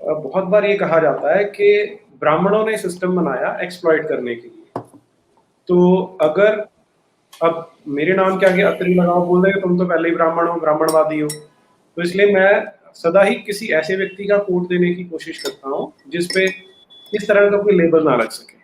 बहुत बार ये कहा जाता है कि ब्राह्मणों ने सिस्टम बनाया एक्सप्लॉइट करने के लिए। तो अगर अब मेरे नाम के आगे अत्रि लगाओ, बोल देंगे तुम तो पहले ही ब्राह्मण हो, ब्राह्मणवादी हो। तो इसलिए मैं सदा ही किसी ऐसे व्यक्ति का कोट देने की कोशिश करता हूँ जिसपे इस तरह का कोई लेबल ना लग सके।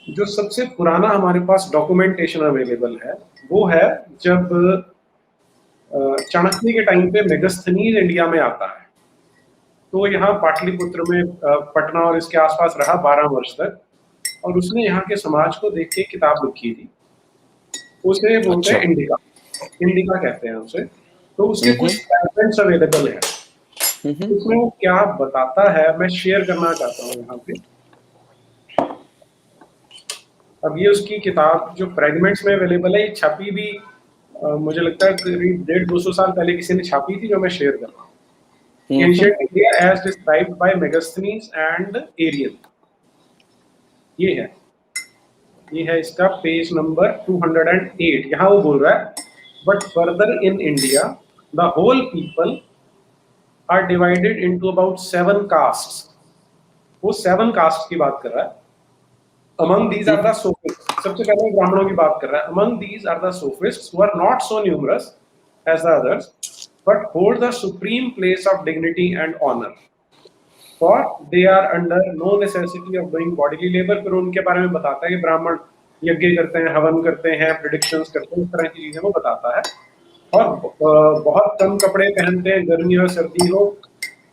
जो सबसे पुराना हमारे पास डॉक्यूमेंटेशन अवेलेबल है वो है जब चाणक्य के टाइम पे मेगस्थनीज इंडिया में आता है। तो यहाँ पाटलिपुत्र में पटना और इसके आसपास रहा 12 वर्ष तक, और उसने यहाँ के समाज को देख के किताब लिखी थी। उसे बोलते हैं इंडिका, इंडिका कहते हैं उसे। तो उसके कुछ फ्रैगमेंट्स अवेलेबल है। उसमें वो क्या बताता है मैं शेयर करना चाहता हूँ यहाँ पे। अब ये उसकी किताब जो फ्रैगमेंट्स में अवेलेबल है, ये छपी भी मुझे लगता है करीब 150-200 साल पहले किसी ने छापी थी, जो मैं शेयर कर रहा हूँ। Ancient India as described by Megasthenes and Arrian, ये है इसका पेज नंबर 208। यहाँ वो बोल रहा है, but further in India the whole people are divided into about 7 castes. वो 7 कास्ट की बात कर रहा है। Among these are the sophists. सबसे पहले ब्राह्मणों की बात कर रहा है। Among these are the sophists who are not so numerous as the others, but hold the supreme place of dignity and honor. For they are under no necessity of doing bodily labor। फिर उनके बारे में बताता है कि ब्राह्मण यज्ञ करते हैं, हवन करते हैं, प्रेडिक्शंस करते हैं, इस तरह की चीजें वो बताता है। और बहुत कम कपड़े पहनते हैं, गर्मी और सर्दी हो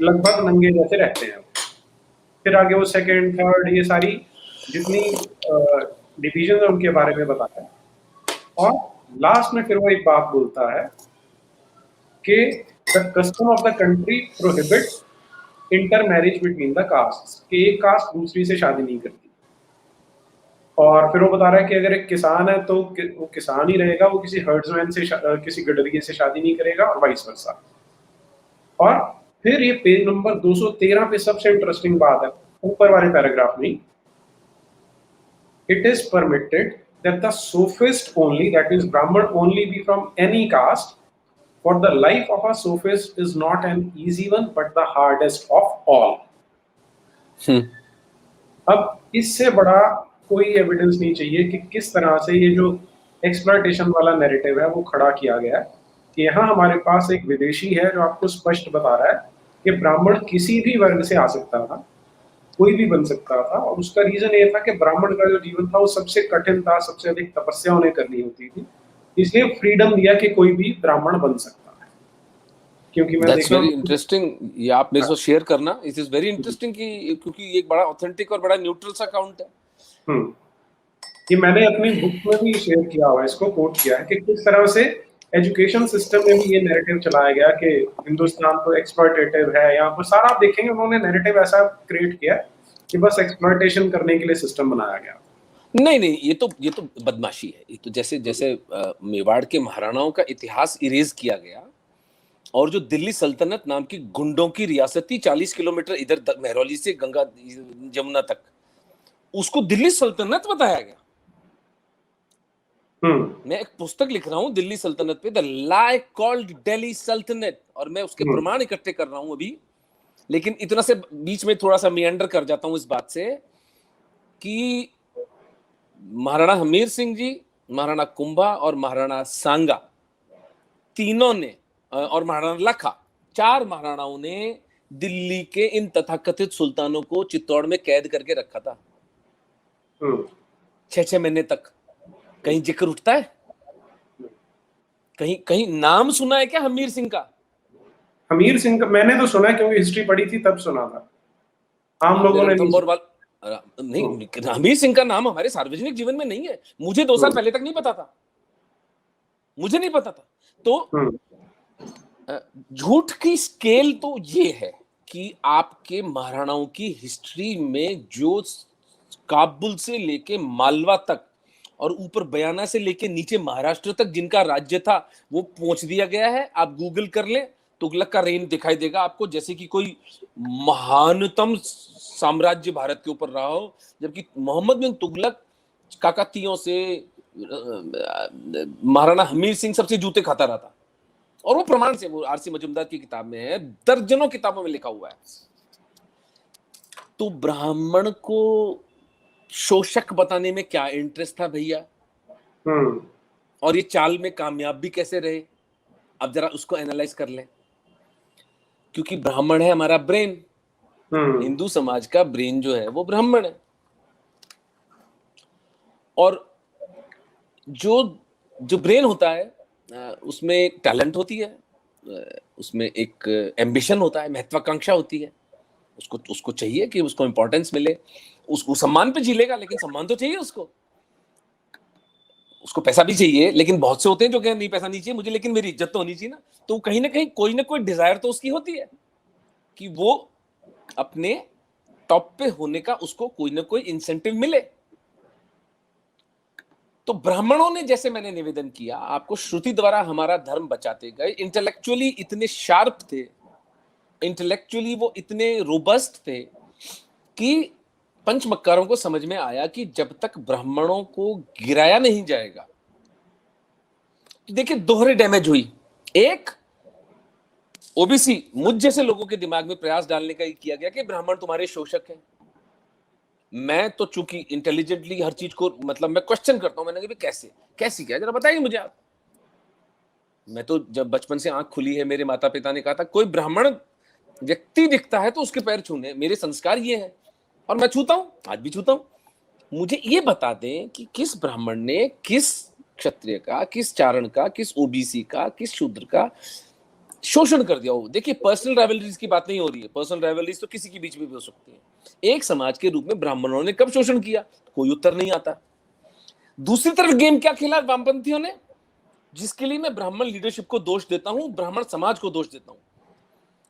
लगभग नंगे जैसे रहते हैं। फिर आगे वो सेकंड, थर्ड, ये सारी जितनी डिवीजन है उनके बारे में बताता है। और लास्ट में फिर वो एक बात बोलता है कि the custom of the country prohibits intermarriage between the caste, कि एक कास्ट दूसरी से शादी नहीं करती। और फिर वो बता रहा है कि अगर एक किसान है तो वो किसान ही रहेगा, वो किसी हर्ड्समैन से किसी गडरिये से शादी नहीं करेगा, और वाइस वर्सा। और फिर ये पेज नंबर 213 पे सबसे इंटरेस्टिंग बात है, ऊपर वाले पैराग्राफ में, it is permitted that the sophist only, that is Brahman only, be from any caste, for the life of a sophist is not an easy one but the hardest of all। अब इससे बड़ा कोई evidence नहीं चाहिए कि किस तरह से ये जो एक्सप्लॉयटेशन वाला नैरेटिव है वो खड़ा किया गया है। कि यहाँ हमारे पास एक विदेशी है जो आपको स्पष्ट बता रहा है कि ब्राह्मण किसी भी वर्ग से आ सकता था, कोई भी बन सकता था, और उसका रीजन ये था कि ब्राह्मण का जो जीवन था वो सबसे कठिन था, सबसे अधिक तपस्या उन्हें करनी होती थी, इसलिए फ्रीडम दिया कि कोई भी ब्राह्मण बन सकता है। क्योंकि मैं देखता हूं, इंटरेस्टिंग, ये आप मेरे से शेयर करना, इट इज वेरी इंटरेस्टिंग कि क्योंकि ये एक बड़ा ऑथेंटिक और बड़ा न्यूट्रल सा अकाउंट है। ये मैंने अपनी बुक में भी शेयर किया हुआ है, इसको कोट किया है कि किस तरह से एजुकेशन सिस्टम में भी ये नैरेटिव चलाया गया कि हिंदुस्तान तो एक्सप्लॉयटेटिव है। यहाँ पर सारा आप देखेंगे उन्होंने नैरेटिव ऐसा क्रिएट किया कि बस एक्सप्लॉयटेशन करने के लिए सिस्टम बनाया गया। नहीं, ये तो बदमाशी है। ये तो जैसे मेवाड़ के महाराणाओं का इतिहास इरेज किया गया, और जो दिल्ली सल्तनत नाम की गुंडों की रियासत थी 40 किलोमीटर इधर महरौली से गंगा जमुना तक, उसको दिल्ली सल्तनत बताया गया। मैं एक पुस्तक लिख रहा हूं दिल्ली सल्तनत पे, द लाई कॉल्ड दिल्ली सल्तनत, और मैं उसके प्रमाण इकट्ठे कर रहा हूं अभी। लेकिन इतना से बीच में थोड़ा सा मियंडर कर जाता हूं इस बात से कि महाराणा हमीर सिंह जी, महाराणा कुंभा और महाराणा सांगा तीनों ने, और महाराणा लखा, 4 महाराणाओं ने दिल्ली के इन तथाकथित सुल्तानों को चित्तौड़ में कैद करके रखा था 6 महीने तक। कहीं जिक्र उठता है? कहीं नाम सुना है क्या हमीर सिंह का? हमीर सिंह का मैंने तो सुना है, क्योंकि हिस्ट्री पढ़ी थी तब सुना था, आम लोगों ने नहीं। हमीर सिंह का नाम हमारे सार्वजनिक जीवन में नहीं है। मुझे 2 साल पहले तक नहीं पता था, मुझे नहीं पता था। तो झूठ की स्केल तो ये है कि आपके महाराणाओं की हिस्ट्री में जो काबुल से लेके मालवा तक और ऊपर बयाना से लेके नीचे महाराष्ट्र तक जिनका राज्य था वो पहुंच दिया गया है। आप गूगल कर ले, तुगलक का रेन दिखाई देगा आपको, जैसे कि कोई महानतम साम्राज्य भारत के ऊपर रहा हो, जबकि मोहम्मद बिन तुगलक काकतीयों से महाराणा हमीर सिंह सबसे जूते खाता रहा था। और वो प्रमाण से, वो आरसी मजुमदार की किताब में है, दर्जनों किताबों में लिखा हुआ है। तो ब्राह्मण को शोषक बताने में क्या इंटरेस्ट था भैया, और ये चाल में कामयाब भी कैसे रहे? अब जरा उसको एनालाइज कर लें। क्योंकि ब्राह्मण है हमारा ब्रेन, हिंदू समाज का ब्रेन जो है वो ब्राह्मण है, और जो जो ब्रेन होता है उसमें एक टैलेंट होती है, उसमें एक एम्बिशन होता है, महत्वाकांक्षा होती है। उसको उसको चाहिए कि उसको इंपॉर्टेंस मिले, उसको सम्मान पे जी लेगा, लेकिन सम्मान तो चाहिए उसको। उसको पैसा भी चाहिए, लेकिन बहुत से होते हैं जो कहते नहीं पैसा नहीं चाहिए मुझे, लेकिन मेरी इज्जत तो होनी चाहिए ना। तो कहीं ना कहीं कोई ना कोई डिजायर तो उसकी होती है कि वो अपने टॉप पे होने का उसको कोई ना कोई इंसेंटिव मिले। तो ब्राह्मणों ने, जैसे मैंने निवेदन किया, आपको श्रुति द्वारा हमारा धर्म बचाते गए, इंटेलेक्चुअली इतने शार्प थे, इंटेलेक्चुअली वो इतने रोबस्ट थे कि पंचमक्कारों को समझ में आया कि जब तक ब्राह्मणों को गिराया नहीं जाएगा, देखिए दोहरे डैमेज हुई। एक, ओबीसी मुझ जैसे लोगों के दिमाग में प्रयास डालने का किया गया कि ब्राह्मण तुम्हारे शोषक हैं। मैं तो चूंकि इंटेलिजेंटली हर चीज को मतलब मैं क्वेश्चन करता हूं, मैंने कहा कैसे कैसी क्या, जरा बताइए मुझे आप। मैं तो जब बचपन से आंख खुली है, मेरे माता पिता ने कहा था कोई ब्राह्मण व्यक्ति दिखता है तो उसके पैर छूने, मेरे संस्कार ये हैं और मैं छूता हूं, आज भी छूता हूं। मुझे ये बता दें कि किस ब्राह्मण ने किस क्षत्रिय का, किस चारण का, किस ओबीसी का, किस शूद्र का शोषण कर दिया हो। देखिए पर्सनल राइवलरीज की बात नहीं हो रही है, पर्सनल राइवलरीज तो किसी के बीच में भी हो सकती है। एक समाज के रूप में ब्राह्मणों ने कब शोषण किया, कोई उत्तर नहीं आता। दूसरी तरफ गेम क्या खेला वामपंथियों ने, जिसके लिए मैं ब्राह्मण लीडरशिप को दोष देता हूं, ब्राह्मण समाज को दोष देता हूं।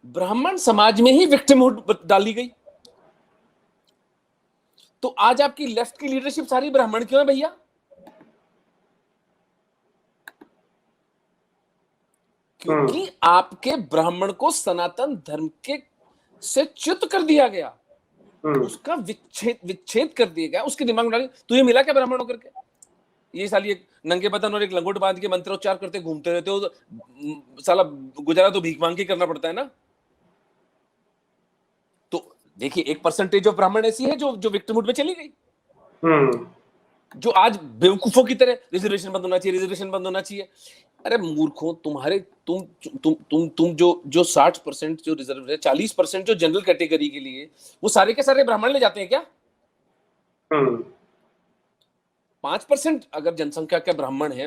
ब्राह्मण समाज में ही विक्टिमहुड डाली गई। तो आज आपकी लेफ्ट की लीडरशिप सारी ब्राह्मण क्यों है भैया? क्योंकि आपके ब्राह्मण को सनातन धर्म के से च्युत कर दिया गया, उसका विच्छेद कर दिया गया। उसके दिमाग में डाली तुझे मिला क्या ब्राह्मण होकर के? ये साली एक नंगे बदन और एक लंगोट बांध के मंत्रोच्चार करते घूमते रहते हो, तो साला गुजारा तो भीख मांग के करना पड़ता है ना। तो देखिए एक परसेंटेज ऑफ ब्राह्मण ऐसी है जो विक्टिमहुड में चली गई, जो आज बेवकूफों की तरह रिजर्वेशन बंद होना चाहिए, रिजर्वेशन बंद होना चाहिए। अरे मूर्खों, तुम्हारे तुम जो 60% जो रिजर्व है, 40% जो जनरल कैटेगरी के लिए, वो सारे के सारे ब्राह्मण ले जाते हैं क्या? 5% अगर जनसंख्या का ब्राह्मण है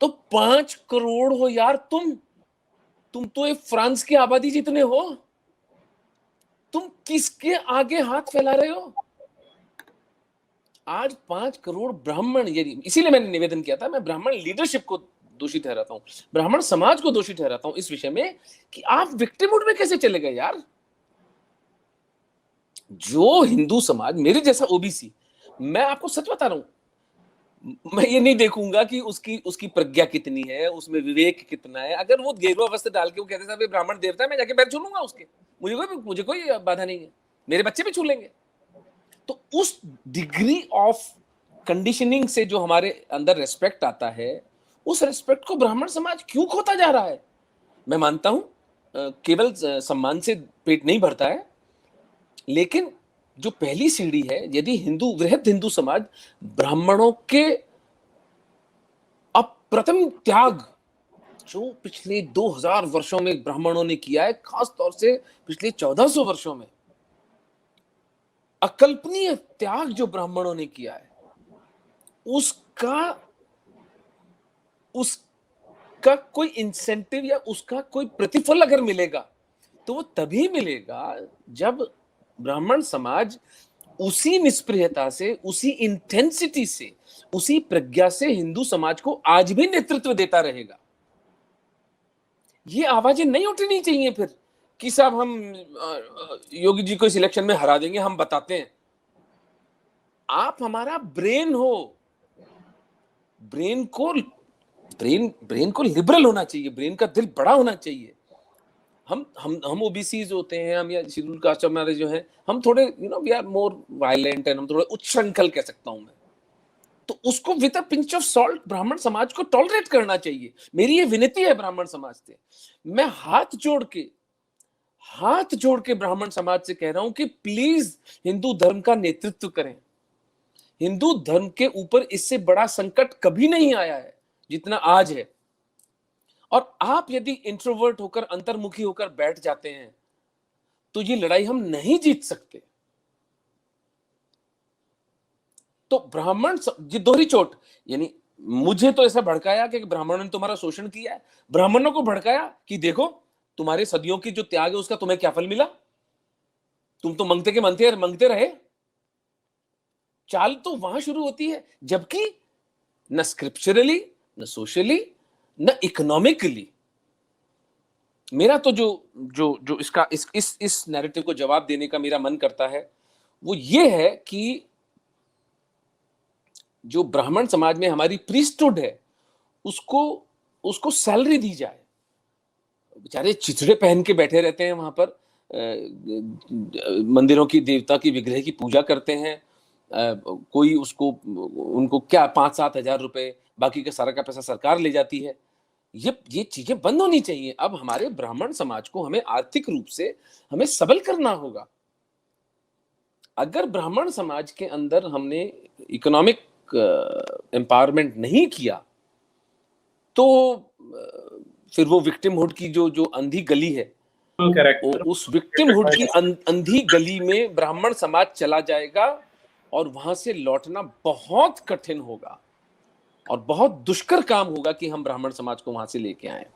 तो 5 करोड़ हो यार। तुम तो एक फ्रांस की आबादी जितने हो। तुम किसके आगे हाथ फैला रहे हो? आज 5 करोड़ ब्राह्मण, इसीलिए मैंने निवेदन किया था, मैं ब्राह्मण लीडरशिप को दोषी ठहराता हूं, ब्राह्मण समाज को दोषी ठहराता हूं इस विषय में कि आप विक्टिमहुड में कैसे चले गए यार। जो हिंदू समाज, मेरे जैसा ओबीसी, मैं आपको सच बता रहा हूं, मैं ये नहीं देखूंगा कि उसकी प्रज्ञा कितनी है, उसमें विवेक कितना है। अगर वो गेरुआ वस्त्र डाल के वो कहते साहब ब्राह्मण देवता है, मैं जाके पैर छू लूंगा उसके, मुझे कोई बाधा नहीं है, मेरे बच्चे भी छू लेंगे। तो उस डिग्री ऑफ कंडीशनिंग से जो हमारे अंदर रेस्पेक्ट आता है, उस रेस्पेक्ट को ब्राह्मण समाज क्यों खोता जा रहा है? मैं मानता हूं केवल सम्मान से पेट नहीं भरता है, लेकिन जो पहली सीढ़ी है, यदि वृहद हिंदू समाज ब्राह्मणों के अप्रतिम त्याग जो पिछले 2000 वर्षों में ब्राह्मणों ने किया है, खास तौर से पिछले 1400 वर्षों में अकल्पनीय त्याग जो ब्राह्मणों ने किया है, उसका कोई इंसेंटिव या उसका कोई प्रतिफल अगर मिलेगा तो वो तभी मिलेगा जब ब्राह्मण समाज उसी निष्प्रियता से, उसी इंटेंसिटी से, उसी प्रज्ञा से हिंदू समाज को आज भी नेतृत्व देता रहेगा। ये आवाजें नहीं उठनी चाहिए फिर कि साहब हम योगी जी को इस इलेक्शन में हरा देंगे, हम बताते हैं। आप हमारा ब्रेन हो, ब्रेन को लिबरल होना चाहिए, ब्रेन का दिल बड़ा होना चाहिए। हम ओबीसीज होते हैं, हम या शेड्यूल कास्ट हमारे जो हैं, हम थोड़े we are more violent and हम थोड़े उच्छृंखल कह सकता हूं मैं। तो उसको with a pinch of salt ब्राह्मण समाज को टॉलरेट करना चाहिए। मेरी ये विनती है ब्राह्मण समाज से, मैं हाथ जोड़ के हाथ जोड़ के ब्राह्मण समाज से कह रहा हूं कि प्लीज हिंदू धर्म का नेतृत्व करें। हिंदू धर्म के ऊपर इससे बड़ा संकट कभी नहीं आया है जितना आज है। और आप यदि इंट्रोवर्ट होकर, अंतर्मुखी होकर बैठ जाते हैं तो ये लड़ाई हम नहीं जीत सकते। तो ब्राह्मण ये दोहरी चोट, यानी मुझे तो ऐसा भड़काया कि ब्राह्मणों ने तुम्हारा शोषण किया है, ब्राह्मणों को भड़काया कि देखो तुम्हारे सदियों की जो त्याग है उसका तुम्हें क्या फल मिला, तुम तो मंगते के मंगते रहे। चाल तो वहां शुरू होती है, जबकि न स्क्रिप्चरली, न सोशली, न इकोनॉमिकली। मेरा तो जो जो जो इसका इस नैरेटिव को जवाब देने का मेरा मन करता है वो ये है कि जो ब्राह्मण समाज में हमारी प्रीस्टहुड है उसको उसको सैलरी दी जाए। बेचारे चिथड़े पहन के बैठे रहते हैं वहां पर, मंदिरों की देवता की विग्रह की पूजा करते हैं। कोई उसको, उनको क्या 5-7 हजार रुपए, बाकी का सारा का पैसा सरकार ले जाती है। ये चीजें बंद होनी चाहिए। अब हमारे ब्राह्मण समाज को हमें आर्थिक रूप से हमें सबल करना होगा। अगर ब्राह्मण समाज के अंदर हमने इकोनॉमिक एम्पावरमेंट नहीं किया तो फिर वो विक्टिमहुड की जो जो अंधी गली है, उस विक्टिमहुड की अंधी गली में ब्राह्मण समाज चला जाएगा और वहां से लौटना बहुत कठिन होगा और बहुत दुष्कर काम होगा कि हम ब्राह्मण समाज को वहां से लेके आए।